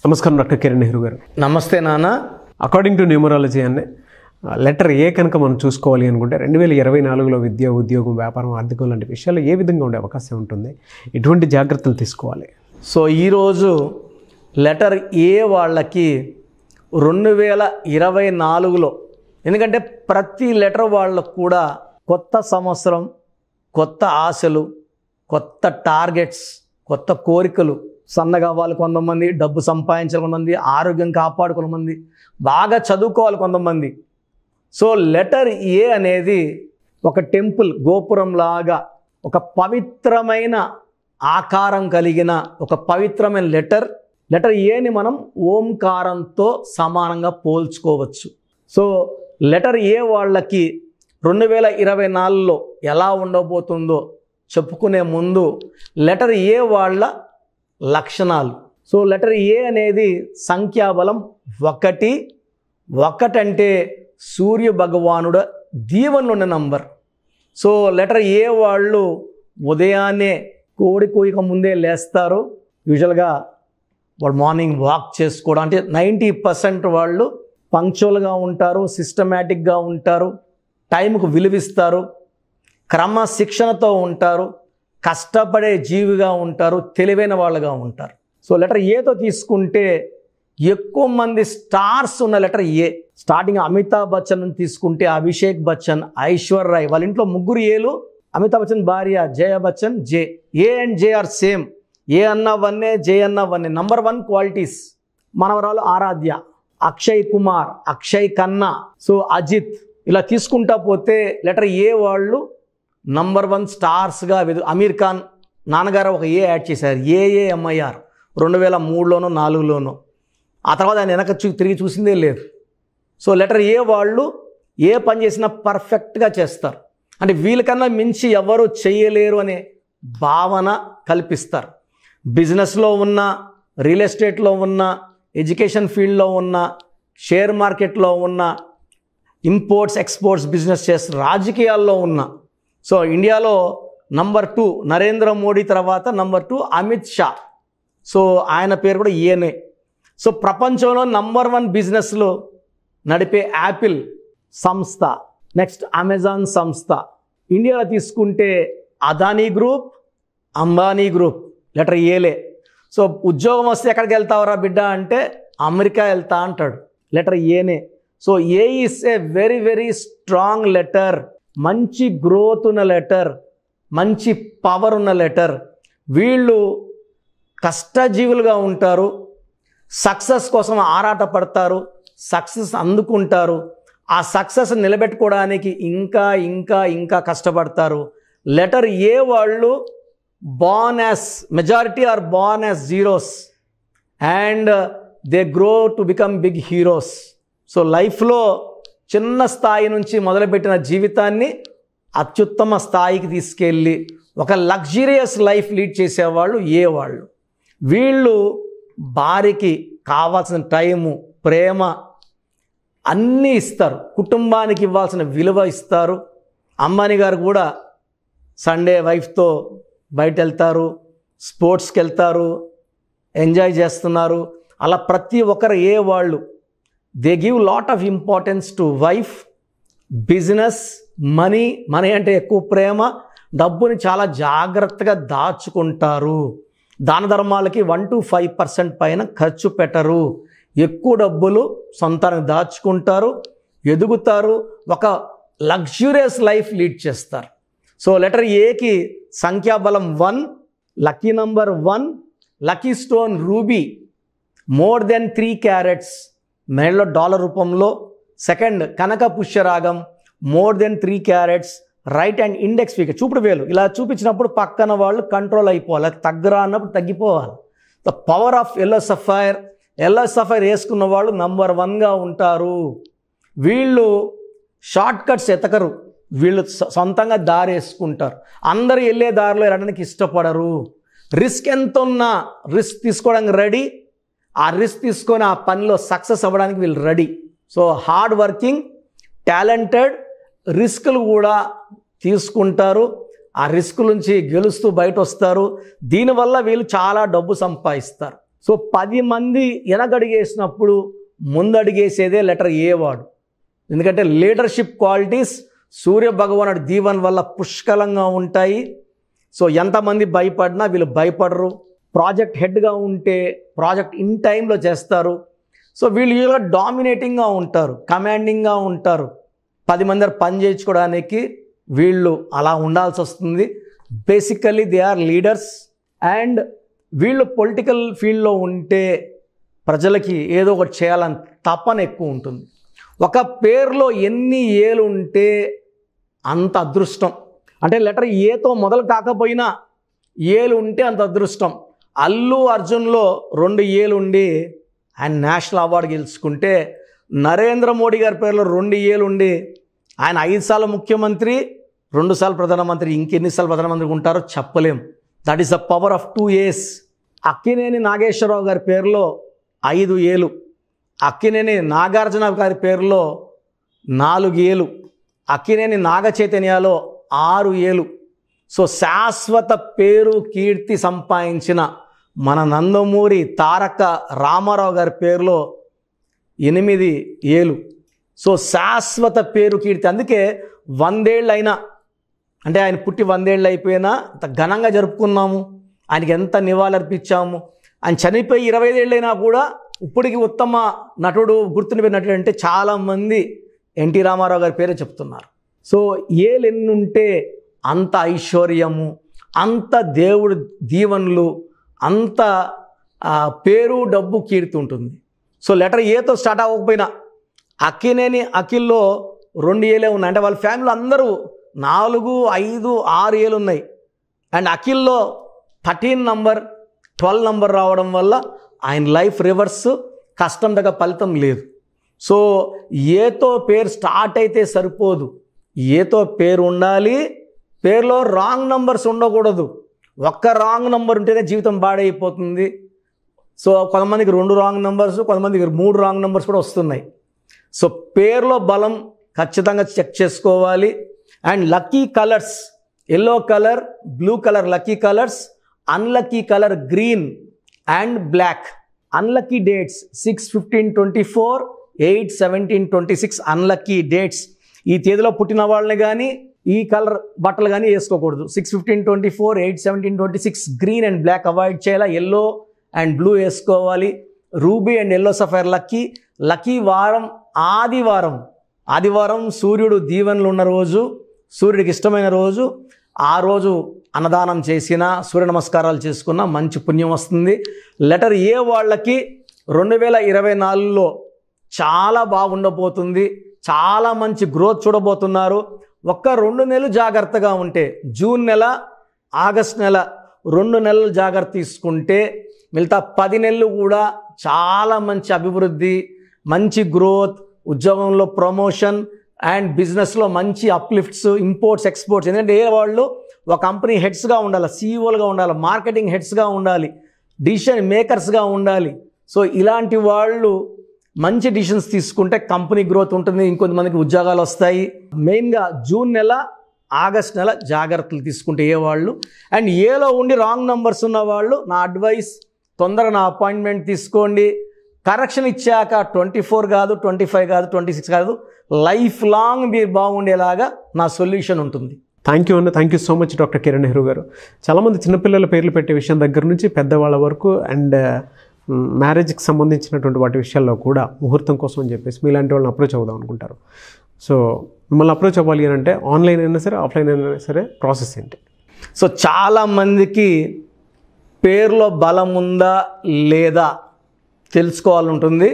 నమస్కారం డాక్టర్ కిరణ్ నెహ్రూ గారు. నమస్తే నాన్న. అకార్డింగ్ టు న్యూమరాలజీ అనే లెటర్ ఏ కనుక మనం చూసుకోవాలి అనుకుంటే 2024లో విద్య, ఉద్యోగం, వ్యాపారం, ఆర్థికం లాంటి విషయాల్లో ఏ విధంగా ఉండే అవకాశం ఉంటుంది, ఎటువంటి జాగ్రత్తలు తీసుకోవాలి? సో ఈరోజు లెటర్ ఏ వాళ్ళకి 2024లో, ఎందుకంటే ప్రతి లెటర్ వాళ్ళకు కూడా కొత్త సంవత్సరం, కొత్త ఆశలు, కొత్త టార్గెట్స్, కొత్త కోరికలు. సన్నగా అవ్వాలి కొంతమంది, డబ్బు సంపాదించాలి కొంతమంది, ఆరోగ్యం కాపాడు కొంతమంది, బాగా చదువుకోవాలి కొంతమంది. సో లెటర్ ఏ అనేది ఒక టెంపుల్ గోపురం లాగా, ఒక పవిత్రమైన ఆకారం కలిగిన ఒక పవిత్రమైన లెటర్ ఏని మనం ఓంకారంతో సమానంగా పోల్చుకోవచ్చు. సో లెటర్ ఏ వాళ్ళకి 2024లో ఎలా ఉండబోతుందో చెప్పుకునే ముందు లెటర్ ఏ వాళ్ళ లక్షణాలు. సో లెటర్ ఏ అనేది సంఖ్యాబలం 1. 1 అంటే సూర్య భగవానుడు దీవెనలు ఉన్న నంబర్. సో లెటర్ ఏ వాళ్ళు ఉదయాన్నే కోడి కూయక ముందే లేస్తారు. యూజువల్గా వాళ్ళు మార్నింగ్ వాక్ చేసుకోవడం, అంటే 90% వాళ్ళు పంక్చువల్గా ఉంటారు, సిస్టమేటిక్గా ఉంటారు, టైంకు విలువిస్తారు, క్రమశిక్షణతో ఉంటారు, కష్టపడే జీవిగా ఉంటారు, తెలివైన వాళ్ళుగా ఉంటారు. సో లెటర్ ఏతో తీసుకుంటే ఎక్కువ మంది స్టార్స్ ఉన్న letter A. Starting Amitabh Bachchan నుంచి తీసుకుంటే అభిషేక్ బచ్చన్, ఐశ్వర్య రాయ్, వాళ్ళ ఇంట్లో 3 ఏలు. అమితాబ్ బచ్చన్ భార్య Jaya Bachchan J. A and J are same. A అన్న వన్నే, జే అన్న వన్నే. Number 1 qualities. మనవరాలు ఆరాధ్య, అక్షయ్ కుమార్, అక్షయ్ ఖన్నా, సో అజిత్, ఇలా తీసుకుంటా పోతే లెటర్ ఏ వాళ్ళు నంబర్ 1 స్టార్స్గా. అమీర్ ఖాన్ నాన్నగారు ఒక ఏ యాడ్ చేశారు, ఏఏఎంఐఆర్, 2003లోనో 2004లోనో. ఆ తర్వాత ఆయన వెనక తిరిగి చూసిందే లేదు. సో లెటర్ ఏ వాళ్ళు ఏ పని చేసినా పర్ఫెక్ట్గా చేస్తారు, అంటే వీళ్ళకన్నా మించి ఎవరు చేయలేరు అనే భావన కల్పిస్తారు. బిజినెస్లో ఉన్న, రియల్ ఎస్టేట్లో ఉన్న, ఎడ్యుకేషన్ ఫీల్డ్లో ఉన్న, షేర్ మార్కెట్లో ఉన్న, ఇంపోర్ట్స్ ఎక్స్పోర్ట్స్ బిజినెస్ చేస్తూ, రాజకీయాల్లో ఉన్న. సో ఇండియాలో నంబర్ 2 నరేంద్ర మోడీ తర్వాత నంబర్ 2 అమిత్ షా. సో ఆయన పేరు కూడా ఏనే. సో ప్రపంచంలో నంబర్ 1 బిజినెస్లో నడిపే యాపిల్ సంస్థ, నెక్స్ట్ అమెజాన్ సంస్థ. ఇండియాలో తీసుకుంటే Adani group, Ambani group, letter ఏలే. సో ఉద్యోగం వస్తే ఎక్కడికి వెళ్తావరా బిడ్డ అంటే అమెరికా వెళ్తా అంటాడు, లెటర్ ఏనే. So A is a very very strong letter. మంచి గ్రోత్ ఉన్న లెటర్, మంచి పవర్ ఉన్న లెటర్. వీళ్ళు కష్టజీవులుగా ఉంటారు, సక్సెస్ కోసం ఆరాటపడతారు, సక్సెస్ అందుకుంటారు, ఆ సక్సెస్ నిలబెట్టుకోవడానికి ఇంకా ఇంకా ఇంకా కష్టపడతారు. లెటర్ ఏ వాళ్ళు born as, majority are born as zeros and they grow to become big heroes. So లైఫ్లో చిన్న స్థాయి నుంచి మొదలుపెట్టిన జీవితాన్ని అత్యుత్తమ స్థాయికి తీసుకెళ్ళి ఒక లగ్జరియస్ లైఫ్ లీడ్ చేసేవాళ్ళు ఏ వాళ్ళు. వీళ్ళు భార్యకి కావాల్సిన టైము, ప్రేమ అన్నీ ఇస్తారు, కుటుంబానికి ఇవ్వాల్సిన విలువ ఇస్తారు. అంబానీ గారు కూడా సండే వైఫ్తో బయట వెళ్తారు, స్పోర్ట్స్కి వెళ్తారు, ఎంజాయ్ చేస్తున్నారు. అలా ప్రతి ఒక్కరు ఏ వాళ్ళు they give lot of importance to wife, business, money అంటే ఎక్కువ ప్రేమ, డబ్బుని చాలా జాగ్రత్తగా దాచుకుంటారు. దాన ధర్మాలకి 1 to 5% పైన ఖర్చు పెట్టరు. ఎక్కువ డబ్బులు సొంతానికి దాచుకుంటారు, ఎదుగుతారు, ఒక లగ్జూరియస్ లైఫ్ లీడ్ చేస్తారు. సో లెటర్ ఏకి సంఖ్యాబలం 1, lucky number 1, lucky stone ruby, more then 3 carats, మెడలో డాలర్ రూపంలో. సెకండ్ కనక పుష్యరాగం, మోర్ దెన్ 3 క్యారెట్స్, రైట్ అండ్ ఇండెక్స్ ఫింగర్, చూపుడు వేలు ఇలా చూపించినప్పుడు పక్కన వాళ్ళు కంట్రోల్ అయిపోవాలి, తగ్గరా అన్నప్పుడు తగ్గిపోవాలి. The power of yellow sapphire వేసుకున్న వాళ్ళు నంబర్ 1గా ఉంటారు. వీళ్ళు షార్ట్ కట్స్ ఎతకరు, వీళ్ళు సొంతంగా దారి వేసుకుంటారు. అందరూ వెళ్ళే దారిలో వెళ్ళడానికి ఇష్టపడరు. రిస్క్ ఎంత ఉన్నా రిస్క్ తీసుకోవడానికి రెడీ, ఆ రిస్క్ తీసుకొని ఆ పనిలో సక్సెస్ అవ్వడానికి వీళ్ళు ready. So hard working, talented, రిస్కులు కూడా తీసుకుంటారు, ఆ రిస్క్ నుంచి గెలుస్తూ బయట వస్తారు. దీనివల్ల వీళ్ళు చాలా డబ్బు సంపాదిస్తారు. సో 10 మంది వెనకడుగేసినప్పుడు ముందడుగేసేదే లెటర్ ఏ వాడు. ఎందుకంటే లీడర్షిప్ క్వాలిటీస్ సూర్య భగవానుడి దీవెన వల్ల పుష్కలంగా ఉంటాయి. సో ఎంతమంది భయపడినా వీళ్ళు భయపడరు. ప్రాజెక్ట్ హెడ్గా ఉంటే ప్రాజెక్ట్ ఇన్ టైంలో చేస్తారు. సో వీళ్ళు యూజువల్గా డామినేటింగ్గా ఉంటారు, కమాండింగ్గా ఉంటారు. 10 మంది పని చేయించుకోవడానికి వీళ్ళు అలా ఉండాల్సి వస్తుంది. Basically they are leaders. And వీళ్ళు పొలిటికల్ ఫీల్డ్లో ఉంటే ప్రజలకి ఏదో ఒకటి చేయాలని తపన ఎక్కువ ఉంటుంది. ఒక పేరులో ఎన్ని ఏలు ఉంటే అంత అదృష్టం. అంటే లెటర్ ఏతో మొదలు కాకపోయినా ఏలు ఉంటే అంత అదృష్టం. అల్లు అర్జున్లో 2 ఏలు ఉండి ఆయన నేషనల్ అవార్డు గెలుచుకుంటే, నరేంద్ర మోడీ గారి పేరులో 2 ఏలు ఉండి ఆయన 5 సార్లు ముఖ్యమంత్రి, 2 సార్లు ప్రధానమంత్రి, ఇంకెన్నిసార్లు ప్రధానమంత్రి ఉంటారో చెప్పలేం. That is the power of 2 A's. Akkineni Nageswararao గారి పేరులో 5 ఏలు, అక్కినేని నాగార్జున గారి పేరులో 4 ఏలు, అక్కినేని నాగ చైతన్యలో 6 ఏలు. సో శాశ్వత పేరు కీర్తి సంపాదించిన మన నందమూరి తారక రామారావు గారి పేరులో 8 ఏలు. సో శాశ్వత పేరు కీర్తి. అందుకే 100 ఏళ్ళు అయినా, అంటే ఆయన పుట్టి 100 ఏళ్ళు అయిపోయినా అంత ఘనంగా జరుపుకున్నాము. ఆయనకి ఎంత నివాళులర్పించాము. ఆయన చనిపోయి 25 ఏళ్ళైనా కూడా ఇప్పటికి ఉత్తమ నటుడు, గుర్తుండిపోయిన నటుడు అంటే చాలామంది ఎన్టీ రామారావు గారి పేరే చెప్తున్నారు. సో ఏలు ఎన్నుంటే అంత ఐశ్వర్యము, అంత దేవుడు దీవెనలు, అంత పేరు, డబ్బు, కీర్తి ఉంటుంది. సో లెటర్ ఏతో స్టార్ట్ అవ్వకపోయినా అక్కినేని అఖిల్లో 2 ఏలే ఉన్నాయి. అంటే వాళ్ళ ఫ్యామిలీలో అందరూ 4, 5, 6 ఏలు ఉన్నాయి. అండ్ అఖిల్లో 13 నంబర్, 12 నంబర్ రావడం వల్ల ఆయన లైఫ్ రివర్స్, కష్టం దగ్గర ఫలితం లేదు. సో ఏతో పేరు స్టార్ట్ అయితే సరిపోదు, ఏతో పేరు ఉండాలి. పేరులో రాంగ్ నంబర్స్ ఉండకూడదు. ఒక్క రాంగ్ నంబర్ ఉంటేనే జీవితం పాడైపోతుంది. సో కొంతమందికి 2 రాంగ్ నంబర్స్, కొంతమందికి 3 రాంగ్ నంబర్స్ కూడా వస్తున్నాయి. సో పేరులో బలం ఖచ్చితంగా చెక్ చేసుకోవాలి. And lucky colours, yellow colour, blue colour lucky colours, unlucky colour green and black. Unlucky dates 6/15/24, 8/17/26 unlucky dates. ఈ తేదీలో పుట్టిన వాళ్ళని కానీ ఈ కలర్ బట్టలు కానీ వేసుకోకూడదు. 6/15/24, 8/17/26 గ్రీన్ అండ్ బ్లాక్ అవాయిడ్ చేయాలి. ఎల్లో అండ్ బ్లూ వేసుకోవాలి. Ruby and yellow sapphire lucky. Lucky వారం ఆదివారం. ఆదివారం సూర్యుడు దీవెనలు ఉన్న రోజు, సూర్యుడికి ఇష్టమైన రోజు. ఆ రోజు అన్నదానం చేసినా, సూర్య నమస్కారాలు చేసుకున్నా మంచి పుణ్యం వస్తుంది. లెటర్ ఏ వాళ్ళకి 2024లో చాలా బాగుండబోతుంది. చాలా మంచి గ్రోత్ చూడబోతున్నారు. ఒక్క 2 నెలలు జాగ్రత్తగా ఉంటే, జూన్ నెల, ఆగస్ట్ నెల 2 నెలలు జాగ్రత్త తీసుకుంటే మిగతా 10 నెలలు కూడా చాలా మంచి అభివృద్ధి, మంచి గ్రోత్, ఉద్యోగంలో ప్రమోషన్ అండ్ బిజినెస్లో మంచి అప్లిఫ్ట్స్, ఇంపోర్ట్స్, ఎక్స్పోర్ట్స్. ఎందుకంటే ఏ వాళ్ళు ఒక కంపెనీ హెడ్స్గా ఉండాలి, సీఈఓలుగా ఉండాలి, మార్కెటింగ్ హెడ్స్గా ఉండాలి, డిసిషన్ మేకర్స్గా ఉండాలి. సో ఇలాంటి వాళ్ళు మంచి డిసిషన్స్ తీసుకుంటే కంపెనీ గ్రోత్ ఉంటుంది, ఇంకొంతమందికి ఉద్యోగాలు వస్తాయి. మెయిన్గా జూన్ నెల, ఆగస్ట్ నెల జాగ్రత్తలు తీసుకుంటే ఏ వాళ్ళు. అండ్ ఏలో ఉండి రాంగ్ నంబర్స్ ఉన్న వాళ్ళు నా అడ్వైస్, తొందరగా నా అపాయింట్మెంట్ తీసుకోండి. కరెక్షన్ ఇచ్చాక 24 కాదు, 25 కాదు, 26 కాదు, లైఫ్ లాంగ్ మీరు బాగుండేలాగా నా సొల్యూషన్ ఉంటుంది. థ్యాంక్ యూ అన్న. Thank you so much doctor Kiran Nehru గారు. చాలామంది చిన్నపిల్లల పేర్లు పెట్టే విషయం దగ్గర నుంచి పెద్దవాళ్ళ వరకు అండ్ మ్యారేజ్కి సంబంధించినటువంటి వాటి విషయాల్లో కూడా ముహూర్తం కోసం అని చెప్పేసి మీలాంటి వాళ్ళని అప్రోచ్ అవుదాం అనుకుంటారు. సో మిమ్మల్ని అప్రోచ్ అవ్వాలి అని అంటే ఆన్లైన్ అయినా సరే, ఆఫ్లైన్ అయినా సరే ప్రాసెస్ ఏంటి? సో చాలామందికి పేరులో బలం ఉందా లేదా తెలుసుకోవాలంటుంది.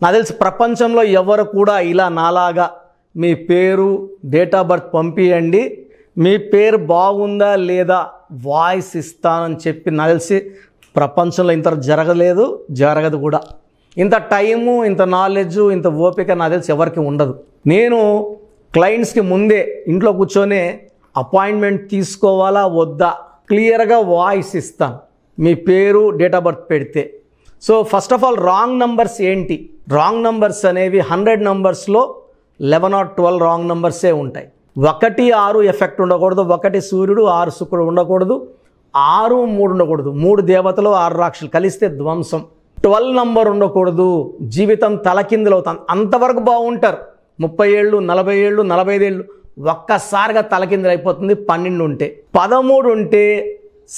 నాకు తెలిసి ప్రపంచంలో ఎవరు కూడా ఇలా నాలాగా మీ పేరు, డేట్ ఆఫ్ బర్త్ పంపియండి, మీ పేరు బాగుందా లేదా వాయిస్ ఇస్తానని చెప్పి నాకు తెలిసి ప్రపంచంలో ఇంత జరగలేదు, జరగదు కూడా. ఇంత టైము, ఇంత నాలెడ్జు, ఇంత ఓపిక నాకు తెలిసి ఎవరికి ఉండదు. నేను క్లయింట్స్కి ముందే ఇంట్లో కూర్చొని అపాయింట్మెంట్ తీసుకోవాలా వద్దా క్లియర్గా వాయిస్ ఇస్తాను మీ పేరు, డేట్ ఆఫ్ బర్త్ పెడితే. So first of all wrong numbers ఏంటి? రాంగ్ నంబర్స్ అనేవి 100 నంబర్స్లో 11 or 12 రాంగ్ నంబర్సే ఉంటాయి. 1, 6 ఎఫెక్ట్ ఉండకూడదు, 1 సూర్యుడు 6 శుక్రుడు ఉండకూడదు, 6, 3 ఉండకూడదు. 3 దేవతలు 6 రాక్షసులు కలిస్తే ధ్వంసం. 12 నంబర్ ఉండకూడదు, జీవితం తలకిందులవుతాం. అంతవరకు బాగుంటారు. 30 ఏళ్ళు, 40 ఏళ్ళు, 45 ఏళ్ళు ఒక్కసారిగా తలకిందులు అయిపోతుంది. 12 ఉంటే, 13 ఉంటే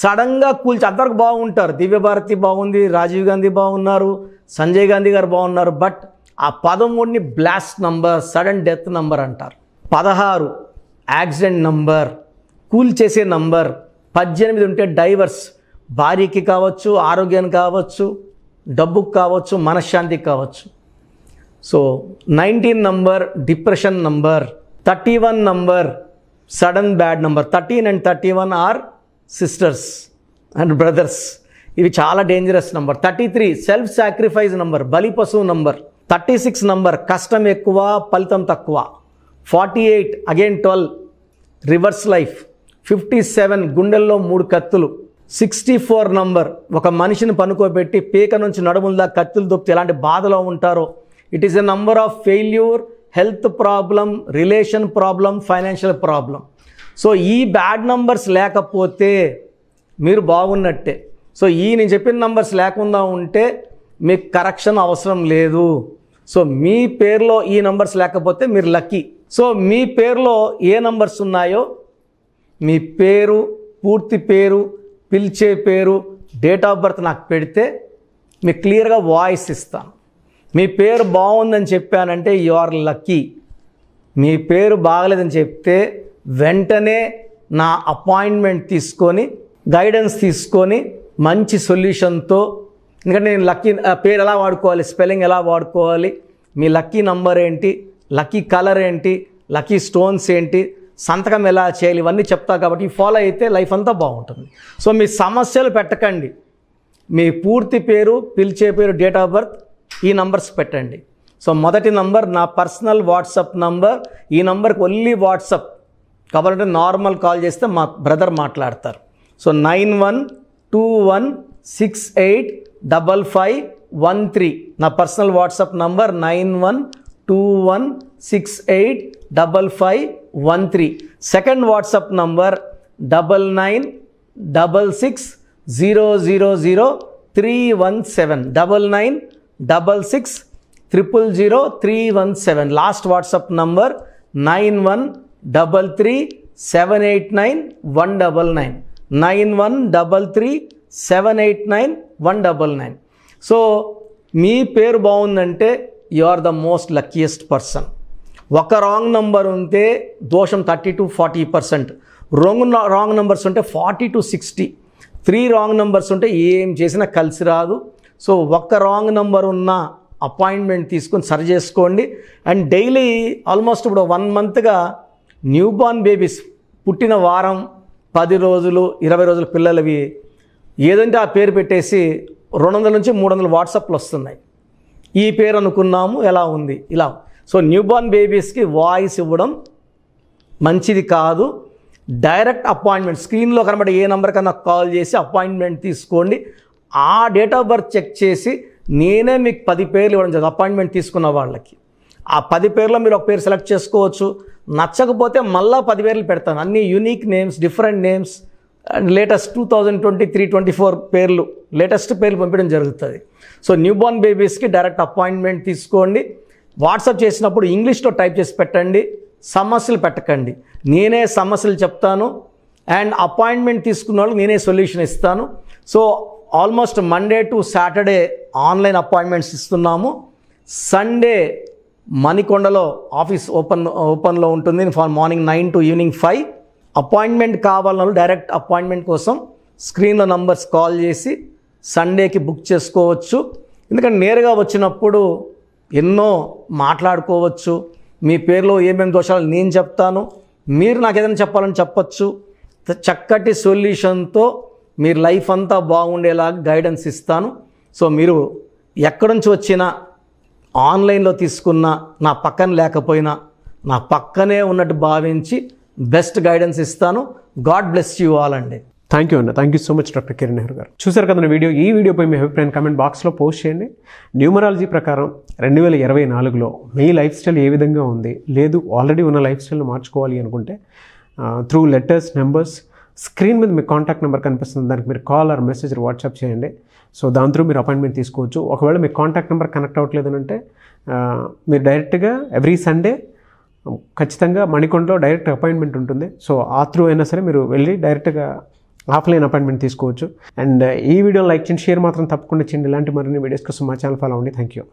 సడన్గా కూల్చి అంతవరకు బాగుంటారు. దివ్యభారతి బాగుంది, రాజీవ్ గాంధీ బాగున్నారు, సంజయ్ గాంధీ గారు బాగున్నారు. బట్ ఆ 13ని blast number, sudden death number అంటారు. 16 యాక్సిడెంట్ నంబర్, కూల్ చేసే నంబర్. 18 ఉంటే డైవర్స్, భార్యకి కావచ్చు, ఆరోగ్యానికి కావచ్చు, డబ్బుకు కావచ్చు, మనశ్శాంతికి కావచ్చు. So 19 number depression number. 31 number sudden bad number. 13 and 31 are sisters and brothers. ఇవి చాలా dangerous number. 33 self sacrifice number, బలి పశువు నంబర్. 36 నంబర్ కష్టం ఎక్కువ, ఫలితం తక్కువ. 48 అగైన్ 12 రివర్స్ లైఫ్. 57 గుండెల్లో 3 కత్తులు. 64 నంబర్ ఒక మనిషిని పనుకోబెట్టి పీక నుంచి నడుముల కత్తులు దొప్పితే ఎలాంటి బాధలో ఉంటారో. It is a number of failure, health problem, relation problem, financial problem. So ఈ బ్యాడ్ నంబర్స్ లేకపోతే మీరు బాగున్నట్టే. సో నేను చెప్పిన నంబర్స్ లేకుండా ఉంటే మీకు కరెక్షన్ అవసరం లేదు. సో మీ పేరులో ఈ నంబర్స్ లేకపోతే మీరు లక్కీ. సో మీ పేరులో ఏ నంబర్స్ ఉన్నాయో, మీ పేరు, పూర్తి పేరు, పిలిచే పేరు, డేట్ ఆఫ్ బర్త్ నాకు పెడితే మీకు క్లియర్గా వాయిస్ ఇస్తాను. మీ పేరు బాగుందని చెప్పానంటే యు ఆర్ లక్కీ. మీ పేరు బాగలేదని చెప్తే వెంటనే నా అపాయింట్మెంట్ తీసుకొని, గైడెన్స్ తీసుకొని, మంచి సొల్యూషన్తో, ఎందుకంటే నేను లక్కీ పేరు ఎలా వాడుకోవాలి, స్పెల్లింగ్ ఎలా వాడుకోవాలి, మీ లక్కీ నంబర్ ఏంటి, లక్కీ కలర్ ఏంటి, లక్కీ స్టోన్స్ ఏంటి, సంతకం ఎలా చేయాలి, ఇవన్నీ చెప్తా. కాబట్టి ఫాలో అయితే లైఫ్ అంతా బాగుంటుంది. సో మీ సమస్యలు పెట్టకండి. మీ పూర్తి పేరు, పిలిచే పేరు, డేట్ ఆఫ్ బర్త్, ఈ నంబర్స్ పెట్టండి. సో మొదటి నంబర్ నా పర్సనల్ వాట్సాప్ నంబర్. ఈ నంబర్కి ఓన్లీ వాట్సాప్, కాబట్టి నార్మల్ కాల్ చేస్తే మా బ్రదర్ మాట్లాడతారు. సో 9121685513 నా personal WhatsApp number. 9121685513. Second WhatsApp number 9966000317. 9966000317. Last WhatsApp number 9133789199. 9133789199. So మీ పేరు బాగుందంటే you are the most luckiest person. ఒక రాంగ్ నంబర్ ఉంటే దోషం 30 to 40%. రాంగ్ నంబర్స్ ఉంటే 40 to 60. 3 రాంగ్ నంబర్స్ ఉంటే ఏం చేసినా కలిసి రాదు. సో ఒక్క రాంగ్ నంబర్ ఉన్న అపాయింట్మెంట్ తీసుకొని సరి చేసుకోండి. అండ్ డైలీ ఆల్మోస్ట్ ఇప్పుడు 1 మంత్గా న్యూ బార్న్ బేబీస్ పుట్టిన వారం, 10 రోజులు, 20 రోజుల పిల్లలవి ఏదంటే ఆ పేరు పెట్టేసి 200 నుంచి 300 వాట్సాప్లు వస్తున్నాయి. ఈ పేరు అనుకున్నాము, ఎలా ఉంది ఇలా. సో న్యూ బార్న్ బేబీస్కి వాయిస్ ఇవ్వడం మంచిది కాదు. డైరెక్ట్ అపాయింట్మెంట్, స్క్రీన్లో కనబడే ఏ నెంబర్ కన్నా కాల్ చేసి అపాయింట్మెంట్ తీసుకోండి. ఆ డేట్ ఆఫ్ బర్త్ చెక్ చేసి నేనే మీకు 10 పేర్లు ఇవ్వడం జరుగుతుంది అపాయింట్మెంట్ తీసుకున్న వాళ్ళకి. ఆ 10 పేర్లో మీరు ఒక పేరు సెలెక్ట్ చేసుకోవచ్చు. నచ్చకపోతే మళ్ళీ 10 పేర్లు పెడతాను. అన్ని unique names, different names, and latest 2023-24 పేర్లు, లేటెస్ట్ పేర్లు పంపించడం జరుగుతుంది. సో న్యూ బార్న్ బేబీస్కి డైరెక్ట్ అపాయింట్మెంట్ తీసుకోండి. వాట్సాప్ చేసినప్పుడు ఇంగ్లీష్లో టైప్ చేసి పెట్టండి, సమస్యలు పెట్టకండి. నేనే సమస్యలు చెప్తాను అండ్ అపాయింట్మెంట్ తీసుకున్న వాళ్ళకి నేనే సొల్యూషన్ ఇస్తాను. So almost Monday to Saturday online appointments ఇస్తున్నాము. సండే మణికొండలో ఆఫీస్ ఓపెన్లో ఉంటుంది మార్నింగ్ 9 to ఈవినింగ్ 5. అపాయింట్మెంట్ కావాలన్న డైరెక్ట్ అపాయింట్మెంట్ కోసం స్క్రీన్లో నంబర్స్ కాల్ చేసి సండేకి బుక్ చేసుకోవచ్చు. ఎందుకంటే నేరుగా వచ్చినప్పుడు ఎన్నో మాట్లాడుకోవచ్చు. మీ పేరులో ఏమేమి దోషాలు నేను చెప్తాను, మీరు నాకు ఏదైనా చెప్పాలని చెప్పచ్చు. చక్కటి సొల్యూషన్తో మీరు లైఫ్ అంతా బాగుండేలాగా గైడెన్స్ ఇస్తాను. సో మీరు ఎక్కడి నుంచి వచ్చినా, ఆన్లైన్లో తీసుకున్న, నా పక్కన లేకపోయినా నా పక్కనే ఉన్నట్టు భావించి బెస్ట్ గైడెన్స్ ఇస్తాను. గాడ్ బ్లెస్ యూ ఆల్ అండి. థ్యాంక్ యూ అన్న. Thank you so much doctor Kiran Nehru గారు. చూసారు కదా వీడియో. ఈ వీడియోపై మీ అభిప్రాయం కామెంట్ బాక్స్లో పోస్ట్ చేయండి. న్యూమరాలజీ ప్రకారం 2024లో మీ లైఫ్ స్టైల్ ఏ విధంగా ఉంది, లేదు ఆల్రెడీ ఉన్న లైఫ్ స్టైల్ని మార్చుకోవాలి అనుకుంటే త్రూ లెటర్స్, నెంబర్స్, స్క్రీన్ మీద మీ కాంటాక్ట్ నెంబర్ కనిపిస్తుంది, దానికి మీరు కాల్ ఆర్ మెసేజ్ వాట్సాప్ చేయండి. సో దాని త్రూ మీరు అపాయింట్మెంట్ తీసుకోవచ్చు. ఒకవేళ మీ కాంటాక్ట్ నెంబర్ కనెక్ట్ అవ్వట్లేదు అంటే మీరు డైరెక్ట్గా ఎవ్రీ సండే ఖచ్చితంగా మణికొండలో డైరెక్ట్ అపాయింట్మెంట్ ఉంటుంది. సో ఆ త్రూ అయినా సరే మీరు వెళ్ళి డైరెక్ట్గా ఆఫ్లైన్ అపాయింట్మెంట్ తీసుకోవచ్చు. అండ్ ఈ వీడియో లైక్ చేయండి, షేర్ మాత్రం తప్పకుండా చేయండి. ఇలాంటి మరిన్ని వీడియోస్ కోసం మా ఛానల్ ఫాలో అవ్వండి. Thank you.